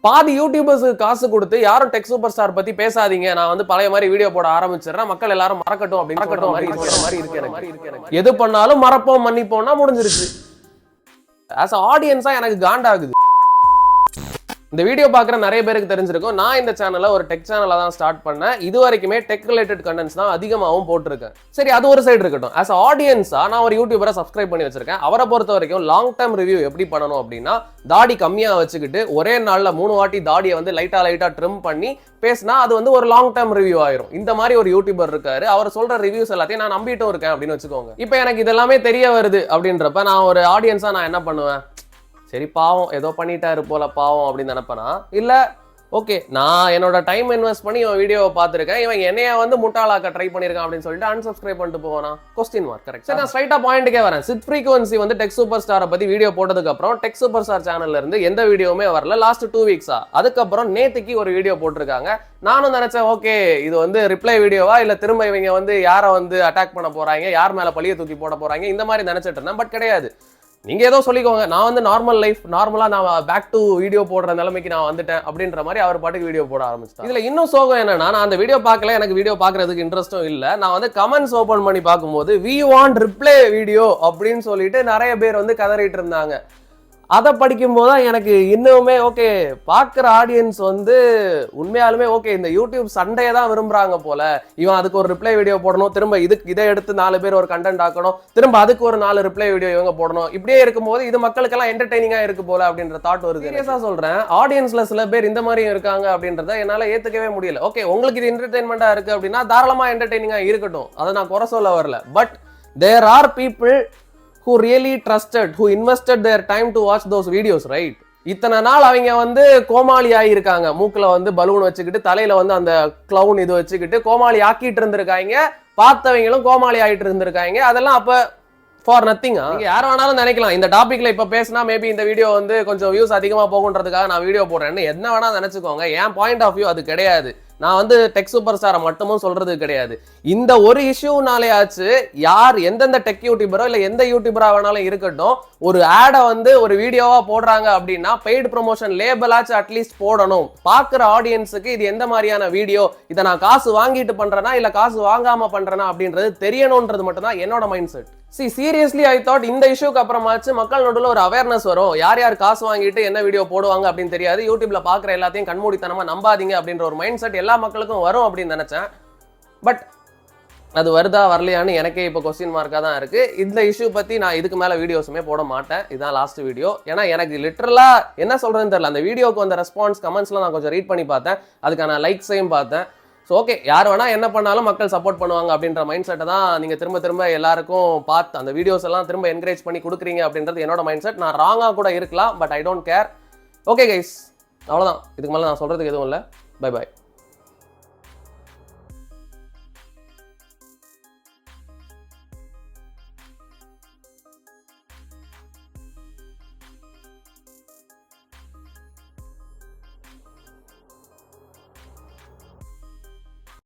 பாதி யூடியூபர்ஸுக்கு காசு கொடுத்து யாரும் டெக் சூப்பர் ஸ்டார் பத்தி பேசாதீங்க, நான் வந்து பழைய மாதிரி வீடியோ போட ஆரம்பிச்சிடுறேன், மக்கள் எல்லாரும் மறக்கட்டும் அப்படின்னு மாதிரி இருக்கு. எது பண்ணாலும் மறப்போம் மன்னிப்போம்னா முடிஞ்சிருச்சு. ஆஸ் அ ஆடியன்ஸா எனக்கு காண்டாகுது. இந்த வீடியோ பார்க்குற நிறைய பேருக்கு தெரிஞ்சிருக்கும், நான் இந்த சேனலை ஒரு டெக் சேனலாக தான் ஸ்டார்ட் பண்ணேன். இது வரைக்குமே டெக் ரிலேட்டட் கண்டென்ட்ஸ் தான் அதிகமாகவும் போட்டிருக்கேன். சரி, அது ஒரு சைடு இருக்கட்டும். ஆஸ் ஆடியன்ஸா நான் ஒரு யூடியூபரை சப்ஸ்கிரைப் பண்ணி வச்சிருக்கேன். அவரை பொறுத்த வரைக்கும் லாங் டேர்ம் ரிவ்யூ எப்படி பண்ணணும் அப்படின்னா, தாடி கம்மியாக வச்சுக்கிட்டு ஒரே நாளில் 3 வாட்டி தாடியை வந்து லைட்டாக ட்ரிம் பண்ணி பேசினா அது வந்து ஒரு லாங் டேர்ம் ரிவ்யூ ஆயிரும். இந்த மாதிரி ஒரு யூடியூபர் இருக்காரு. அவர் சொல்ற ரிவ்யூஸ் எல்லாத்தையும் நான் நம்பிட்டும் இருக்கேன் அப்படின்னு வச்சுக்கோங்க. இப்போ எனக்கு இதெல்லாமே தெரிய வருது அப்படின்றப்ப நான் ஒரு ஆடியன்ஸா நான் என்ன பண்ணுவேன்? சரி, பாவம் ஏதோ பண்ணிட்டாரு போல பாவம் அப்படின்னு நினைப்பேனா, இல்ல ஓகே நான் என்னோட டைம் இன்வெஸ்ட் பண்ணி இவன் வீடியோவை பார்த்துருக்கேன், இவன் என்னைய வந்து முட்டாளாக்க ட்ரை பண்ணியிருக்கான் அப்படின்னு சொல்லிட்டு அன்சப்ஸ்கிரைப் பண்ணிட்டு போவானா? Question mark. கரெக்ட். சரி, நான் ஸ்ட்ரைட்டா பாயிண்ட்டுக்கே வரேன். சிட் ஃப்ரீக்வன்சி வந்து டெக் சூப்பர் ஸ்டாரை பத்தி வீடியோ போட்டதுக்கு அப்புறம் டெக் சூப்பர் ஸ்டார் சேனல்ல இருந்து எந்த வீடியோவுமே வரல லாஸ்ட் 2 வீக்ஸா. அதுக்கப்புறம் நேத்துக்கு ஒரு வீடியோ போட்டிருக்காங்க. நானும் நினைச்சேன், ஓகே இது வந்து ரிப்ளை வீடியோவா இல்ல திரும்ப இவங்க வந்து யாரை வந்து அட்டாக் பண்ண போறாங்க, யார் மேல பழிய தூக்கி போட போறாங்க, இந்த மாதிரி நினைச்சிட்டு இருந்தேன். பட் கிடையாது. நீங்க ஏதோ சொல்லிக்கோங்க, நான் வந்து நார்மல் லைஃப் நார்மலா நான் பேக் டு வீடியோ போடுற நிலைமைக்கு நான் வந்துட்டேன் அப்படின்ற மாதிரி அவர் பாட்டுக்கு வீடியோ போட ஆரம்பிச்சிட்டேன். இதுல இன்னும் சோகம் என்னன்னா, நான் அந்த வீடியோ பார்க்கல, எனக்கு வீடியோ பார்க்கறதுக்கு இன்ட்ரெஸ்டும் இல்ல. நான் வந்து கமெண்ட்ஸ் ஓபன் பண்ணி பார்க்கும்போது வி வாண்ட் ரிப்ளை வீடியோ அப்படின்னு சொல்லிட்டு நிறைய பேர் வந்து கதறிட்டு இருந்தாங்க. அதை படிக்கும் போதுதான் எனக்கு இன்னுமே ஓகே, பார்க்குற ஆடியன்ஸ் வந்து உண்மையாலுமே ஓகே இந்த யூடியூப் சண்டையை தான் விரும்புறாங்க போல. இவன் அதுக்கு ஒரு ரிப்ளை வீடியோ போடணும், திரும்ப இதை எடுத்து 4 பேர் ஒரு கண்டென்ட் ஆக்கணும், திரும்ப அதுக்கு ஒரு 4 ரிப்ளை வீடியோ இவங்க போடணும். இப்படியே இருக்கும்போது இது மக்களுக்கெல்லாம் என்டர்டெய்னிங்கா இருக்கு போல அப்படின்ற தாட் வருது. சீரியஸா சொல்றேன், ஆடியன்ஸ்ல சில பேர் இந்த மாதிரியும் இருக்காங்க அப்படின்றத என்னால ஏத்துக்கவே முடியல. ஓகே, உங்களுக்கு இது என்டர்டெயின்மெண்டா இருக்கு அப்படின்னா தாராளமா என்டர்டெய்னிங்கா இருக்கட்டும், அதை நான் குறை சொல்ல வரல. But there are people who really trusted, who invested their time to watch those videos, right? இத்தனை நாள் அவங்க வந்து கோமாளி ஆகியிருக்காங்க, மூக்குல வந்து பலூன் வச்சுக்கிட்டு தலையில வந்து அந்த கிளவுன் இது வச்சுக்கிட்டு கோமாளி ஆக்கிட்டு இருந்திருக்காங்க, பார்த்தவங்களும் கோமாளி ஆகிட்டு இருந்திருக்காங்க. அதெல்லாம் அப்ப ஃபார் நத்திங்கா? நீங்க யார் வேணாலும் நினைக்கலாம், இந்த டாபிக்ல இப்ப பேசினா மேபி இந்த வீடியோ வந்து கொஞ்சம் வியூஸ் அதிகமா போகுன்றதுக்காக நான் வீடியோ போடுறேன்னு என்ன வேணா நினைச்சுக்கோங்க. என் பாயிண்ட் ஆஃப் வியூ அது கிடையாது. நான் வந்து டெக் சூப்பர் ஸ்டாரை மட்டுமும் சொல்றது கிடையாது. இந்த ஒரு இஷ்யூனாலே ஆச்சு யார் எந்தெந்த டெக் யூடியூபரோ இல்ல எந்த யூடியூபரா வேணாலும் இருக்கட்டும், ஒரு ஆடை வந்து ஒரு வீடியோவா போடுறாங்க அப்படின்னா பெய்டு ப்ரொமோஷன் லேபிளாச்சும் அட்லீஸ்ட் போடணும். பாக்குற ஆடியன்ஸுக்கு இது எந்த மாதிரியான வீடியோ, இதை நான் காசு வாங்கிட்டு பண்றேனா இல்ல காசு வாங்காம பண்றேனா அப்படின்றது தெரியணும்ன்றது மட்டும் தான் என்னோட mind set. Seriously I thought இந்த இஷ்யூக்கு அப்புறமாச்சு மக்கள் நடுவில் ஒரு அவேர்னஸ் வரும். யார் யார் காசு வாங்கிட்டு என்ன வீடியோ போடுவாங்க அப்படின்னு தெரியாது, யூடியூப்ல பாக்குற எல்லாத்தையும் கண்மூடித்தனமா நம்பாதீங்க அப்படின்ற ஒரு மைண்ட் செட் எல்லா மக்களுக்கும் வரும் அப்படின்னு நினைச்சேன். பட் அது வருதா வரலையான்னு எனக்கே இப்போ கொஸ்டின் மார்க்காக தான் இருக்கு. இந்த இஷ்யூ பத்தி நான் இதுக்கு மேல வீடியோஸுமே போட மாட்டேன். இதுதான் லாஸ்ட் வீடியோ. ஏன்னா எனக்கு லிட்டரலா என்ன சொல்றதுன்னு தெரியல. அந்த வீடியோக்கு வந்த ரெஸ்பான்ஸ் கமெண்ட்ஸ்லாம் நான் கொஞ்சம் ரீட் பண்ணி பார்த்தேன், அதுக்கான லைக்ஸையும் பார்த்தேன். ஸோ ஓகே, யார் வேணா என்ன பண்ணாலும் மக்கள் சப்போர்ட் பண்ணுவாங்க அப்படின்ற மைண்ட் செட்டை தான் நீங்க திரும்ப எல்லாருக்கும் பார்த்து அந்த வீடியோஸ் எல்லாம் திரும்ப என்கரேஜ் பண்ணி கொடுக்குறீங்க அப்படின்றது என்னோட மைண்ட் செட். நான் ராங்காக கூட இருக்கலாம், but I don't care. Okay guys, அவ்வளோதான். இதுக்கு மேலே நான் சொல்றதுக்கு எதுவும் இல்லை. Bye bye.